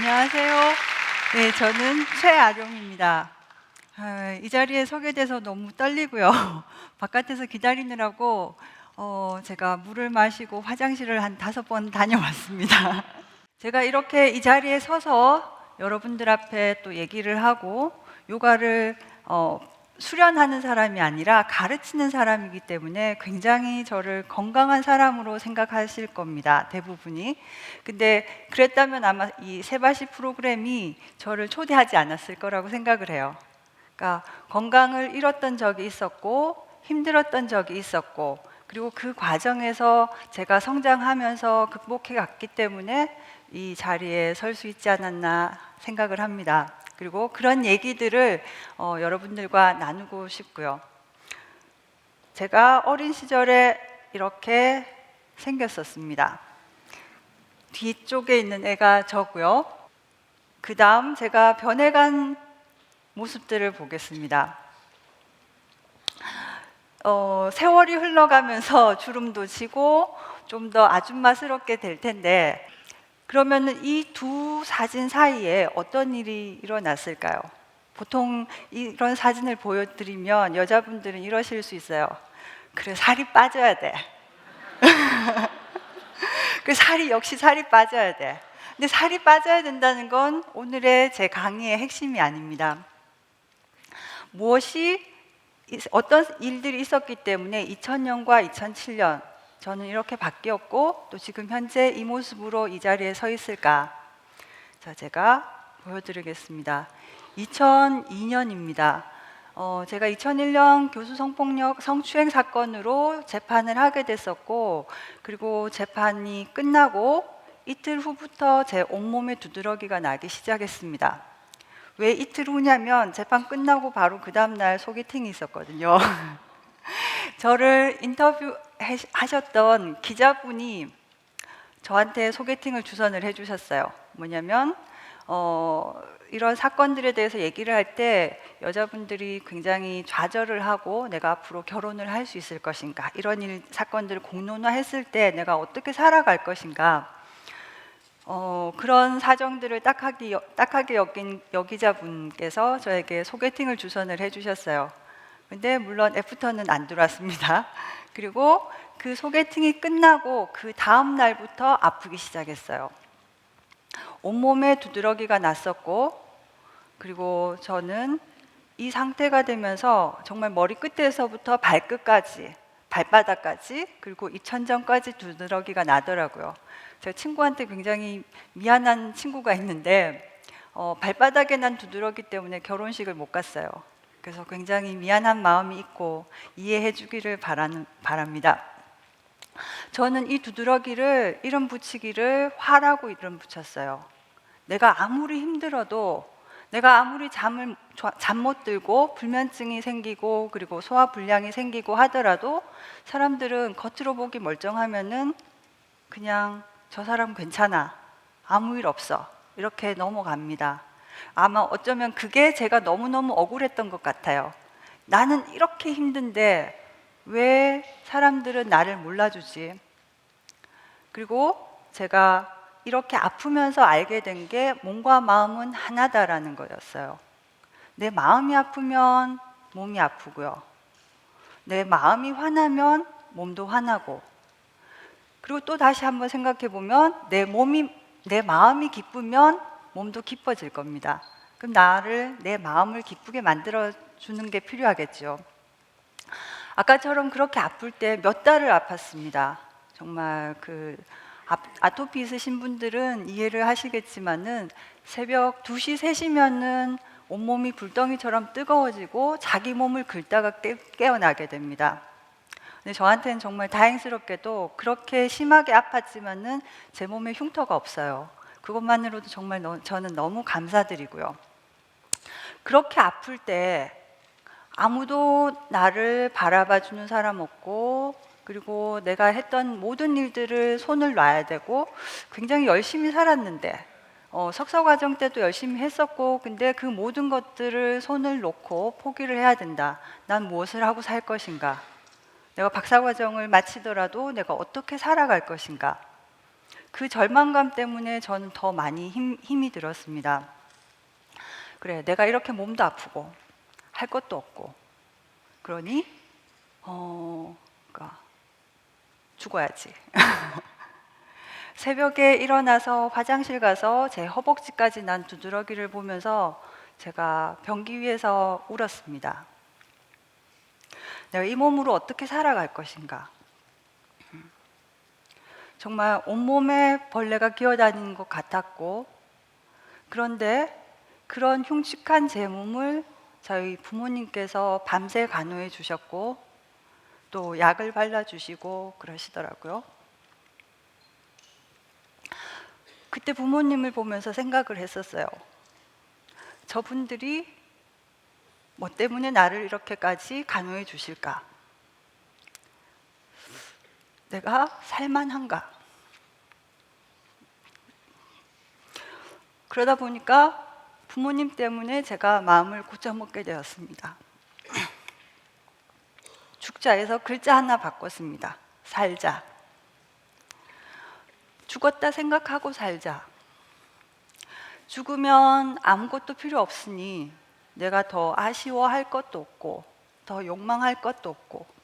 안녕하세요. 네, 저는 최아룡입니다. 이 자리에 서게 돼서 너무 떨리고요. 바깥에서 기다리느라고 제가 물을 마시고 화장실을 한 5번 다녀왔습니다. 제가 이렇게 이 자리에 서서 여러분들 앞에 또 얘기를 하고 요가를 수련하는 사람이 아니라 가르치는 사람이기 때문에 굉장히 저를 건강한 사람으로 생각하실 겁니다, 대부분이. 근데 그랬다면 아마 이 세바시 프로그램이 저를 초대하지 않았을 거라고 생각을 해요. 그러니까 건강을 잃었던 적이 있었고 힘들었던 적이 있었고, 그리고 그 과정에서 제가 성장하면서 극복해 갔기 때문에 이 자리에 설 수 있지 않았나 생각을 합니다. 그리고 그런 얘기들을 여러분들과 나누고 싶고요. 제가 어린 시절에 이렇게 생겼었습니다. 뒤쪽에 있는 애가 저고요. 그 다음 제가 변해간 모습들을 보겠습니다. 세월이 흘러가면서 주름도 지고 좀 더 아줌마스럽게 될 텐데, 그러면 이 두 사진 사이에 어떤 일이 일어났을까요? 보통 이런 사진을 보여드리면 여자분들은 이러실 수 있어요. 그래, 살이 빠져야 돼. 그 살이 역시 살이 빠져야 돼. 근데 살이 빠져야 된다는 건 오늘의 제 강의의 핵심이 아닙니다. 어떤 일들이 있었기 때문에 2000년과 2007년 저는 이렇게 바뀌었고 또 지금 현재 이 모습으로 이 자리에 서 있을까? 자, 제가 보여드리겠습니다. 2002년입니다. 제가 2001년 교수 성폭력 성추행 사건으로 재판을 하게 됐었고, 그리고 재판이 끝나고 이틀 후부터 제 온몸에 두드러기가 나기 시작했습니다. 왜 이틀 후냐면 재판 끝나고 바로 그 다음날 소개팅이 있었거든요. 저를 인터뷰하셨던 기자분이 저한테 소개팅을 주선을 해주셨어요. 뭐냐면 이런 사건들에 대해서 얘기를 할 때 여자분들이 굉장히 좌절을 하고 내가 앞으로 결혼을 할 수 있을 것인가, 이런 사건들을 공론화했을 때 내가 어떻게 살아갈 것인가, 그런 사정들을 딱하게 여긴 여기자분께서 저에게 소개팅을 주선을 해주셨어요. 근데 물론 애프터는 안 들어왔습니다. 그리고 그 소개팅이 끝나고 그 다음 날부터 아프기 시작했어요. 온몸에 두드러기가 났었고, 그리고 저는 이 상태가 되면서 정말 머리 끝에서부터 발끝까지, 발바닥까지, 그리고 이 천장까지 두드러기가 나더라고요. 제가 친구한테 굉장히 미안한 친구가 있는데 발바닥에 난 두드러기 때문에 결혼식을 못 갔어요. 그래서 굉장히 미안한 마음이 있고 이해해 주기를 바랍니다. 저는 이 두드러기를 이름 붙이기를 화라고 이름 붙였어요. 내가 아무리 힘들어도, 내가 아무리 잠 못 들고 불면증이 생기고 그리고 소화불량이 생기고 하더라도 사람들은 겉으로 보기 멀쩡하면은 그냥 저 사람 괜찮아, 아무 일 없어, 이렇게 넘어갑니다. 아마 어쩌면 그게 제가 너무너무 억울했던 것 같아요. 나는 이렇게 힘든데 왜 사람들은 나를 몰라주지? 그리고 제가 이렇게 아프면서 알게 된 게 몸과 마음은 하나다라는 거였어요. 내 마음이 아프면 몸이 아프고요. 내 마음이 화나면 몸도 화나고, 그리고 또 다시 한번 생각해 보면 내 마음이 기쁘면 몸도 기뻐질 겁니다. 그럼 내 마음을 기쁘게 만들어 주는 게 필요하겠죠. 아까처럼 그렇게 아플 때 몇 달을 아팠습니다. 정말 아토피 있으신 분들은 이해를 하시겠지만은 새벽 2시, 3시면은 온몸이 불덩이처럼 뜨거워지고 자기 몸을 긁다가 깨어나게 됩니다. 근데 저한테는 정말 다행스럽게도 그렇게 심하게 아팠지만은 제 몸에 흉터가 없어요. 그것만으로도 정말 저는 너무 감사드리고요. 그렇게 아플 때 아무도 나를 바라봐 주는 사람 없고, 그리고 내가 했던 모든 일들을 손을 놔야 되고, 굉장히 열심히 살았는데 석사 과정 때도 열심히 했었고, 근데 그 모든 것들을 손을 놓고 포기를 해야 된다. 난 무엇을 하고 살 것인가? 내가 박사 과정을 마치더라도 내가 어떻게 살아갈 것인가? 그 절망감 때문에 저는 더 많이 힘이 들었습니다. 그래, 내가 이렇게 몸도 아프고 할 것도 없고 그러니 그러니까 죽어야지. 새벽에 일어나서 화장실 가서 제 허벅지까지 난 두드러기를 보면서 제가 변기 위에서 울었습니다. 내가 이 몸으로 어떻게 살아갈 것인가. 정말 온몸에 벌레가 기어다니는 것 같았고, 그런데 그런 흉측한 제 몸을 저희 부모님께서 밤새 간호해 주셨고 또 약을 발라주시고 그러시더라고요. 그때 부모님을 보면서 생각을 했었어요. 저분들이 뭐 때문에 나를 이렇게까지 간호해 주실까? 내가 살만한가? 그러다 보니까 부모님 때문에 제가 마음을 고쳐먹게 되었습니다. 죽자에서 글자 하나 바꿨습니다. 살자. 죽었다 생각하고 살자. 죽으면 아무것도 필요 없으니 내가 더 아쉬워할 것도 없고 더 욕망할 것도 없고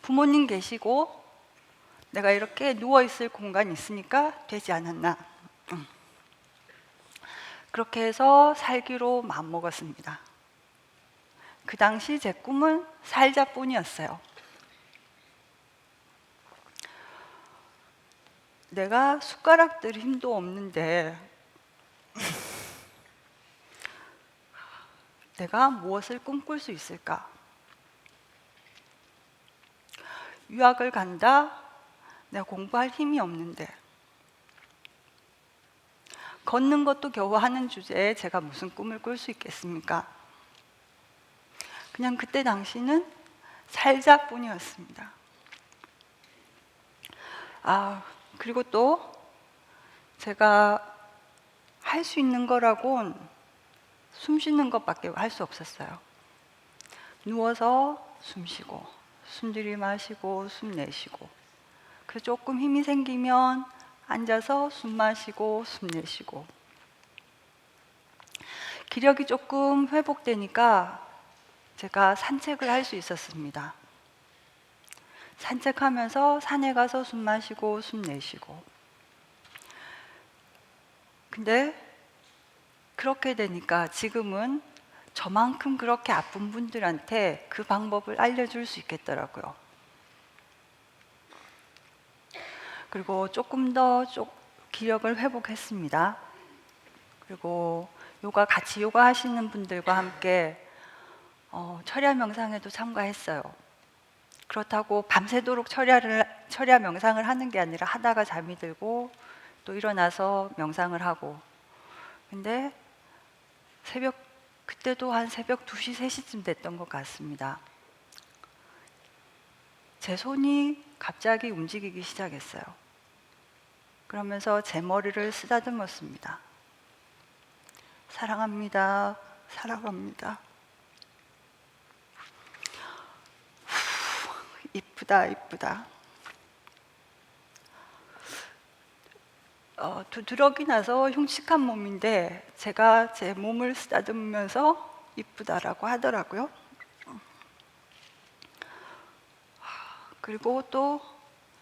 부모님 계시고 내가 이렇게 누워있을 공간이 있으니까 되지 않았나. 그렇게 해서 살기로 마음먹었습니다. 그 당시 제 꿈은 살자뿐이었어요. 내가 숟가락 들 힘도 없는데 내가 무엇을 꿈꿀 수 있을까? 유학을 간다? 내가 공부할 힘이 없는데 걷는 것도 겨우 하는 주제에 제가 무슨 꿈을 꿀 수 있겠습니까? 그냥 그때 당시는 살자뿐이었습니다. 그리고 또 제가 할 수 있는 거라곤 숨 쉬는 것밖에 할 수 없었어요. 누워서 숨 쉬고 숨 들이마시고 숨 내쉬고 그래서 조금 힘이 생기면 앉아서 숨 마시고 숨 내쉬고 기력이 조금 회복되니까 제가 산책을 할 수 있었습니다. 산책하면서 산에 가서 숨 마시고 숨 내쉬고 근데 그렇게 되니까 지금은 저만큼 그렇게 아픈 분들한테 그 방법을 알려줄 수 있겠더라고요. 그리고 조금 더 기력을 회복했습니다. 그리고 같이 요가 하시는 분들과 함께 철야 명상에도 참가했어요. 그렇다고 밤새도록 철야 명상을 하는 게 아니라 하다가 잠이 들고 또 일어나서 명상을 하고 근데 그때도 한 새벽 2시, 3시쯤 됐던 것 같습니다. 제 손이 갑자기 움직이기 시작했어요. 그러면서 제 머리를 쓰다듬었습니다. 사랑합니다. 사랑합니다. 이쁘다, 이쁘다. 두드러기 나서 흉측한 몸인데 제가 제 몸을 쓰다듬으면서 이쁘다라고 하더라고요. 그리고 또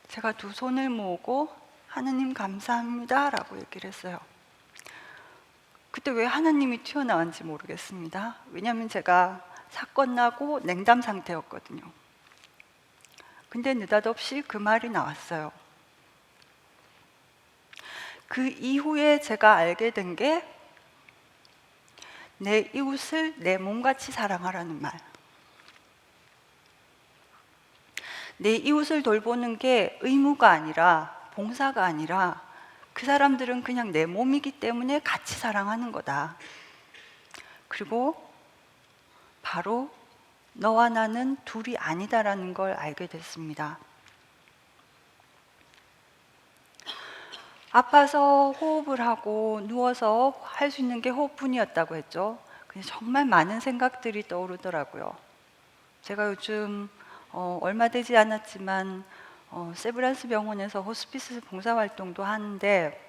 제가 두 손을 모으고 하느님 감사합니다 라고 얘기를 했어요. 그때 왜 하나님이 튀어나왔는지 모르겠습니다. 왜냐하면 제가 사건 나고 냉담 상태였거든요. 근데 느닷없이 그 말이 나왔어요. 그 이후에 제가 알게 된 게 내 이웃을 내 몸같이 사랑하라는 말. 내 이웃을 돌보는 게 의무가 아니라 봉사가 아니라 그 사람들은 그냥 내 몸이기 때문에 같이 사랑하는 거다. 그리고 바로 너와 나는 둘이 아니다라는 걸 알게 됐습니다. 아파서 호흡을 하고 누워서 할 수 있는 게 호흡뿐이었다고 했죠. 근데 정말 많은 생각들이 떠오르더라고요. 제가 요즘 얼마 되지 않았지만 세브란스 병원에서 호스피스 봉사활동도 하는데,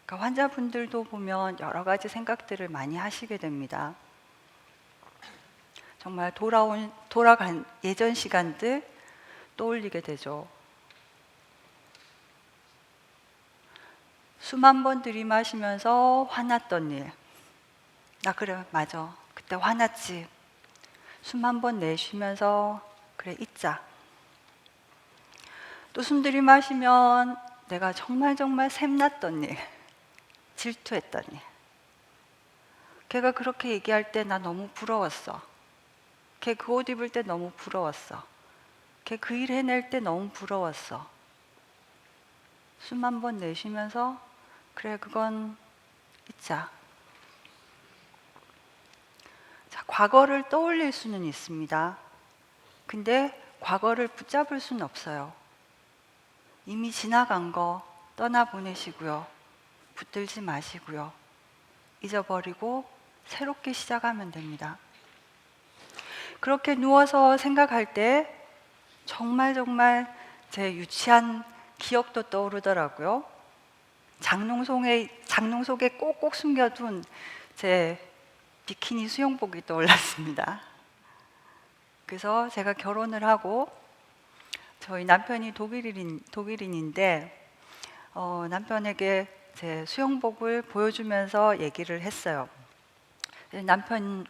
그러니까 환자분들도 보면 여러 가지 생각들을 많이 하시게 됩니다. 정말 돌아간 예전 시간들 떠올리게 되죠. 숨 한 번 들이마시면서 화났던 일. 나 그래, 맞아. 그때 화났지. 숨 한 번 내쉬면서 그래, 잊자. 또 숨 들이마시면 내가 정말 샘났던 일, 질투했던 일. 걔가 그렇게 얘기할 때 나 너무 부러웠어. 걔 그 옷 입을 때 너무 부러웠어. 걔 그 일 해낼 때 너무 부러웠어. 숨 한 번 내쉬면서 그래, 그건 잊자. 자, 과거를 떠올릴 수는 있습니다. 근데 과거를 붙잡을 수는 없어요. 이미 지나간 거 떠나보내시고요. 붙들지 마시고요. 잊어버리고 새롭게 시작하면 됩니다. 그렇게 누워서 생각할 때 정말 제 유치한 기억도 떠오르더라고요. 장롱 속에 꼭꼭 숨겨둔 제 비키니 수영복이 떠올랐습니다. 그래서 제가 결혼을 하고 저희 남편이 독일인인데 남편에게 제 수영복을 보여주면서 얘기를 했어요. 남편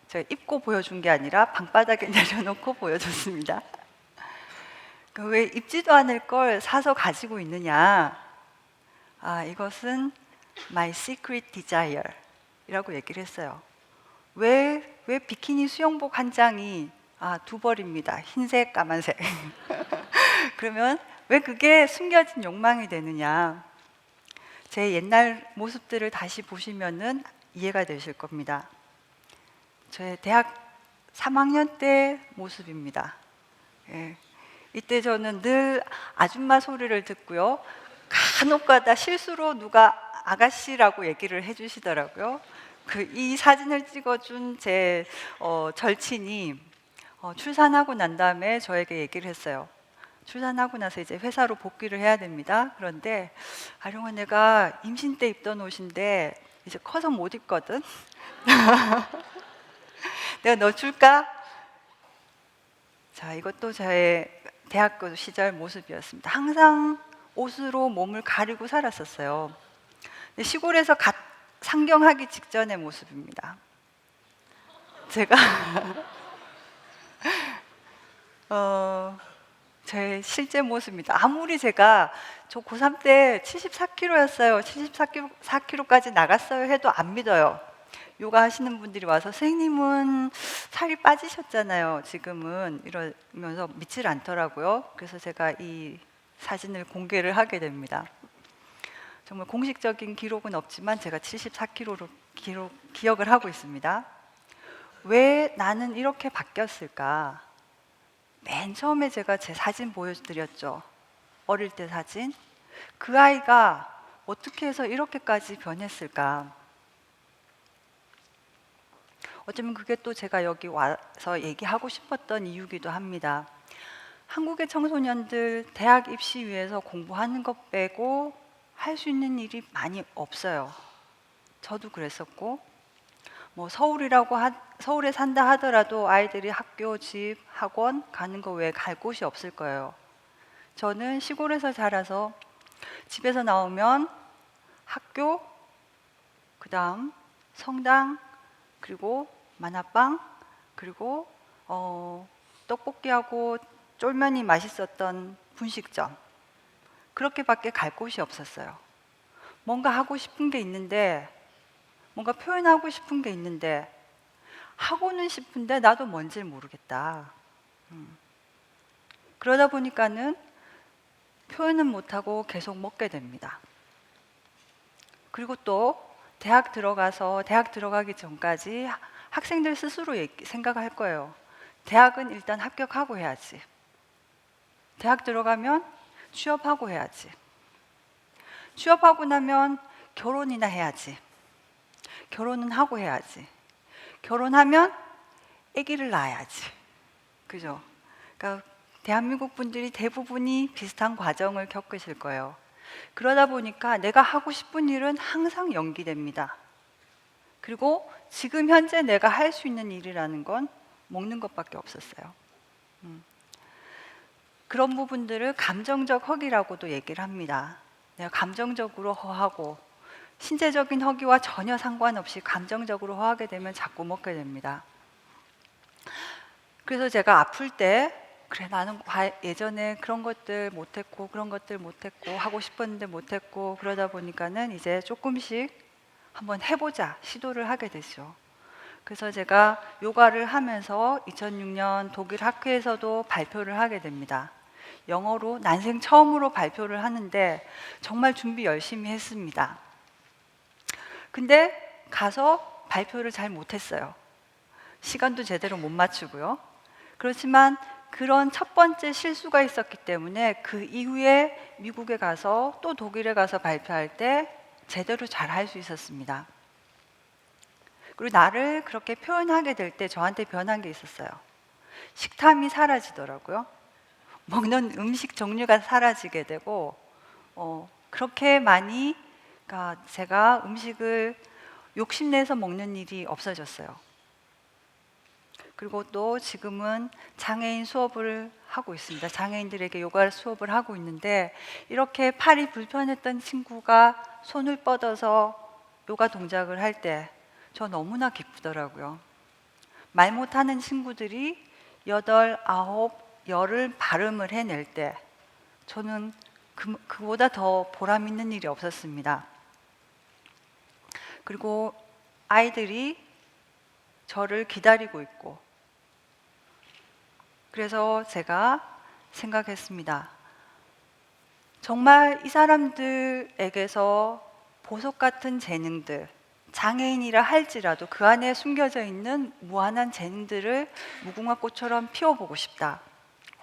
제가 입고 보여준 게 아니라 방바닥에 내려놓고 보여줬습니다. 왜 입지도 않을 걸 사서 가지고 있느냐? 이것은 my secret desire 이라고 얘기를 했어요. 왜 비키니 수영복 한 장이 두 벌입니다. 흰색, 까만색. 그러면 왜 그게 숨겨진 욕망이 되느냐? 제 옛날 모습들을 다시 보시면은 이해가 되실 겁니다. 제 대학 3학년 때 모습입니다. 예. 이때 저는 늘 아줌마 소리를 듣고요. 간혹가다 실수로 누가 아가씨라고 얘기를 해주시더라고요. 이 사진을 찍어준 제 절친이 출산하고 난 다음에 저에게 얘기를 했어요. 출산하고 나서 이제 회사로 복귀를 해야 됩니다. 그런데 아룡아, 내가 임신 때 입던 옷인데 이제 커서 못 입거든. 내가 너 줄까? 자, 이것도 저의 대학교 시절 모습이었습니다. 항상 옷으로 몸을 가리고 살았었어요. 시골에서 상경하기 직전의 모습입니다. 제가 제 실제 모습입니다. 아무리 제가 저 고3 때 74kg였어요. 74kg까지 나갔어요 해도 안 믿어요. 요가 하시는 분들이 와서 선생님은 살이 빠지셨잖아요. 지금은 이러면서 믿질 않더라고요. 그래서 제가 이 사진을 공개를 하게 됩니다. 정말 공식적인 기록은 없지만 제가 74kg로 기억을 하고 있습니다. 왜 나는 이렇게 바뀌었을까? 맨 처음에 제가 제 사진 보여드렸죠. 어릴 때 사진. 그 아이가 어떻게 해서 이렇게까지 변했을까? 어쩌면 그게 또 제가 여기 와서 얘기하고 싶었던 이유기도 합니다. 한국의 청소년들 대학 입시 위해서 공부하는 것 빼고 할 수 있는 일이 많이 없어요. 저도 그랬었고, 서울에 산다 하더라도 아이들이 학교, 집, 학원 가는 거 외에 갈 곳이 없을 거예요. 저는 시골에서 자라서 집에서 나오면 학교, 그 다음 성당, 그리고 만화방, 그리고 떡볶이하고 쫄면이 맛있었던 분식점, 그렇게밖에 갈 곳이 없었어요. 뭔가 하고 싶은 게 있는데, 뭔가 표현하고 싶은 게 있는데 하고는 싶은데 나도 뭔지 모르겠다. 그러다 보니까는 표현은 못하고 계속 먹게 됩니다. 그리고 또 대학 들어가기 전까지 학생들 스스로 생각할 거예요. 대학은 일단 합격하고 해야지. 대학 들어가면 취업하고 해야지. 취업하고 나면 결혼이나 해야지. 결혼은 하고 해야지. 결혼하면 아기를 낳아야지. 그죠? 그러니까 대한민국 분들이 대부분이 비슷한 과정을 겪으실 거예요. 그러다 보니까 내가 하고 싶은 일은 항상 연기됩니다. 그리고 지금 현재 내가 할 수 있는 일이라는 건 먹는 것밖에 없었어요. 그런 부분들을 감정적 허기라고도 얘기를 합니다. 내가 감정적으로 허하고 신체적인 허기와 전혀 상관없이 감정적으로 허하게 되면 자꾸 먹게 됩니다. 그래서 제가 아플 때 그래 나는 예전에 그런 것들 못했고 그런 것들 못했고 하고 싶었는데 못했고 그러다 보니까는 이제 조금씩 한번 해보자 시도를 하게 됐죠. 그래서 제가 요가를 하면서 2006년 독일 학회에서도 발표를 하게 됩니다. 영어로 난생 처음으로 발표를 하는데 정말 준비 열심히 했습니다. 근데 가서 발표를 잘 못했어요. 시간도 제대로 못 맞추고요. 그렇지만 그런 첫 번째 실수가 있었기 때문에 그 이후에 미국에 가서 또 독일에 가서 발표할 때 제대로 잘 할 수 있었습니다. 그리고 나를 그렇게 표현하게 될 때 저한테 변한 게 있었어요. 식탐이 사라지더라고요. 먹는 음식 종류가 사라지게 되고 그렇게 많이 그러니까 제가 음식을 욕심내서 먹는 일이 없어졌어요. 그리고 또 지금은 장애인 수업을 하고 있습니다. 장애인들에게 요가 수업을 하고 있는데 이렇게 팔이 불편했던 친구가 손을 뻗어서 요가 동작을 할 때 저 너무나 기쁘더라고요. 말 못하는 친구들이 8, 9, 10을 발음을 해낼 때 저는 그보다 더 보람 있는 일이 없었습니다. 그리고 아이들이 저를 기다리고 있고 그래서 제가 생각했습니다. 정말 이 사람들에게서 보석 같은 재능들, 장애인이라 할지라도 그 안에 숨겨져 있는 무한한 재능들을 무궁화꽃처럼 피워보고 싶다.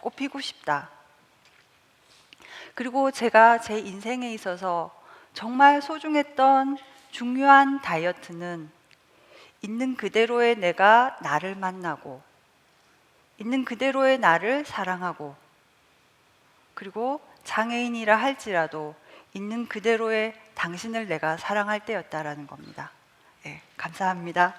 꽃피고 싶다. 그리고 제가 제 인생에 있어서 정말 소중했던 중요한 다이어트는 있는 그대로의 내가 나를 만나고 있는 그대로의 나를 사랑하고 그리고 장애인이라 할지라도 있는 그대로의 당신을 내가 사랑할 때였다라는 겁니다. 네, 감사합니다.